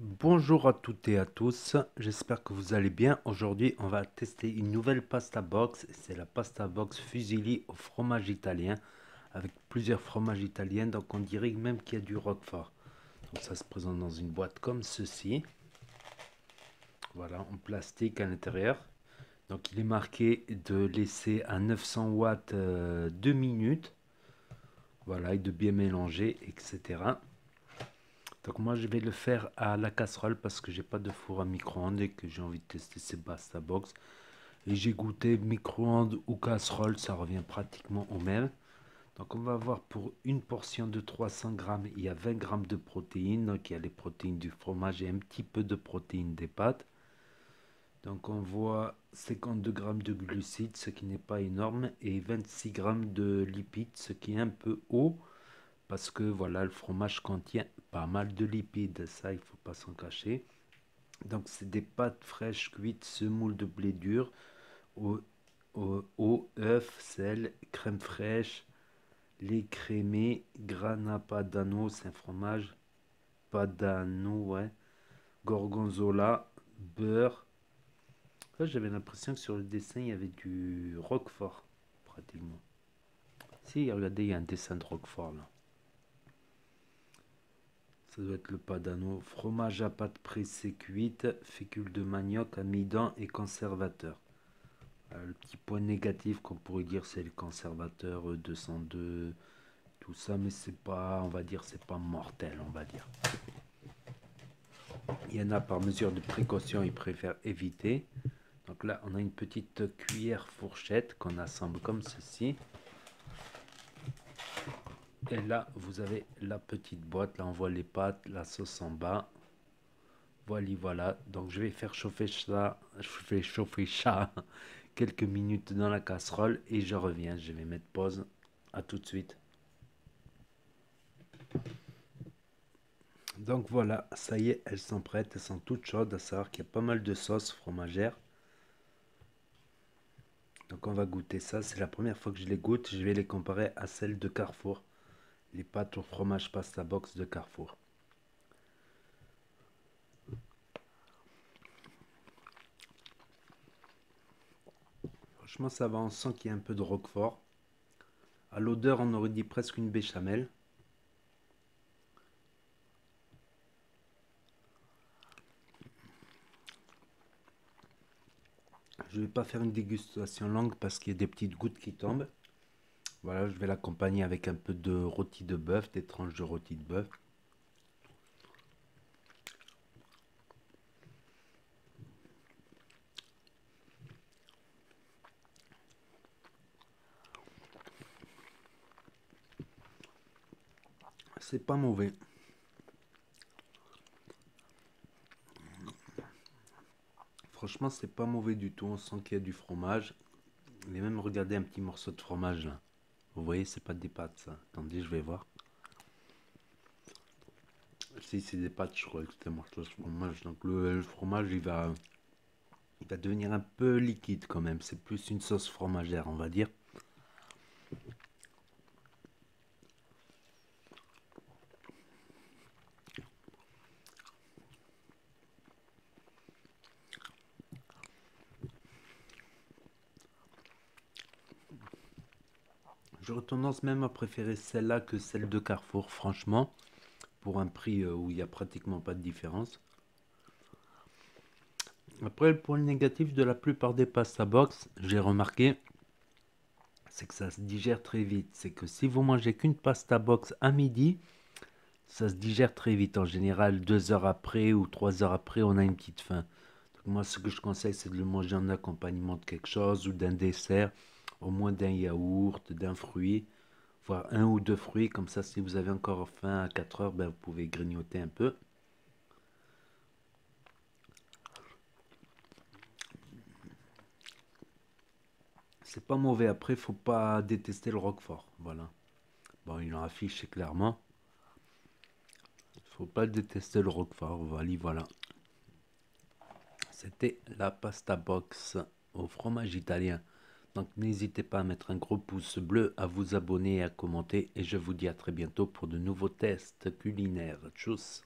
Bonjour à toutes et à tous, j'espère que vous allez bien. Aujourd'hui, on va tester une nouvelle pasta box. C'est la pasta box fusilli au fromage italien avec plusieurs fromages italiens. Donc, on dirait même qu'il y a du roquefort. Donc, ça se présente dans une boîte comme ceci. Voilà, en plastique à l'intérieur. Donc, il est marqué de laisser à 900 watts 2 minutes. Voilà, et de bien mélanger, etc. Donc moi je vais le faire à la casserole parce que j'ai pas de four à micro-ondes et que j'ai envie de tester ces pasta box. Et j'ai goûté micro-ondes ou casserole, ça revient pratiquement au même. Donc on va voir pour une portion de 300 grammes, il y a 20 grammes de protéines. Donc il y a les protéines du fromage et un petit peu de protéines des pâtes. Donc on voit 52 grammes de glucides, ce qui n'est pas énorme, et 26 grammes de lipides, ce qui est un peu haut. Parce que voilà, le fromage contient pas mal de lipides, ça il faut pas s'en cacher. Donc c'est des pâtes fraîches cuites, semoule de blé dur, eau, œuf, sel, crème fraîche, lait crémé, grana padano, c'est un fromage, padano, ouais, gorgonzola, beurre. Là, j'avais l'impression que sur le dessin il y avait du roquefort, pratiquement. Si, regardez, il y a un dessin de roquefort là. Ça doit être le padano. Fromage à pâte pressée cuite, fécule de manioc, amidon et conservateur. Le petit point négatif qu'on pourrait dire, c'est le conservateur 202, tout ça, mais c'est pas, on va dire, c'est pas mortel, on va dire. Il y en a par mesure de précaution, ils préfèrent éviter. Donc là, on a une petite cuillère fourchette qu'on assemble comme ceci. Et là, vous avez la petite boîte. Là, on voit les pâtes, la sauce en bas. Voilà, voilà. Donc, je vais faire chauffer ça. Je fais chauffer ça quelques minutes dans la casserole et je reviens. Je vais mettre pause. À tout de suite. Donc voilà, ça y est, elles sont prêtes. Elles sont toutes chaudes. À savoir qu'il y a pas mal de sauce fromagère. Donc on va goûter ça. C'est la première fois que je les goûte. Je vais les comparer à celles de Carrefour. Les pâtes au fromage pasta box de Carrefour. Franchement, ça va. On sent qu'il y a un peu de roquefort. À l'odeur, on aurait dit presque une béchamel. Je ne vais pas faire une dégustation longue parce qu'il y a des petites gouttes qui tombent. Voilà, je vais l'accompagner avec un peu de rôti de bœuf, des tranches de rôti de bœuf. C'est pas mauvais. Franchement, c'est pas mauvais du tout. On sent qu'il y a du fromage. Et même regardez un petit morceau de fromage là. Vous voyez, c'est pas des pâtes ça. Attendez, je vais voir. Si c'est des pâtes, je crois que c'est un morceau de fromage. Donc le fromage, il va devenir un peu liquide quand même. C'est plus une sauce fromagère, on va dire. J'aurais tendance même à préférer celle-là que celle de Carrefour, franchement, pour un prix où il n'y a pratiquement pas de différence. Après, le point négatif de la plupart des pasta box, j'ai remarqué, c'est que ça se digère très vite. C'est que si vous mangez qu'une pasta box à midi, ça se digère très vite. En général, 2 heures après ou 3 heures après, on a une petite faim. Donc moi, ce que je conseille, c'est de le manger en accompagnement de quelque chose ou d'un dessert, au moins d'un yaourt, d'un fruit, voire un ou deux fruits. Comme ça, si vous avez encore faim à 4 heures, ben, vous pouvez grignoter un peu. C'est pas mauvais. Après, faut pas détester le roquefort. Voilà. Bon, il en affiche clairement. Faut pas détester le roquefort. Voilà, voilà. C'était la pasta box au fromage italien. Donc n'hésitez pas à mettre un gros pouce bleu, à vous abonner et à commenter. Et je vous dis à très bientôt pour de nouveaux tests culinaires. Tchuss!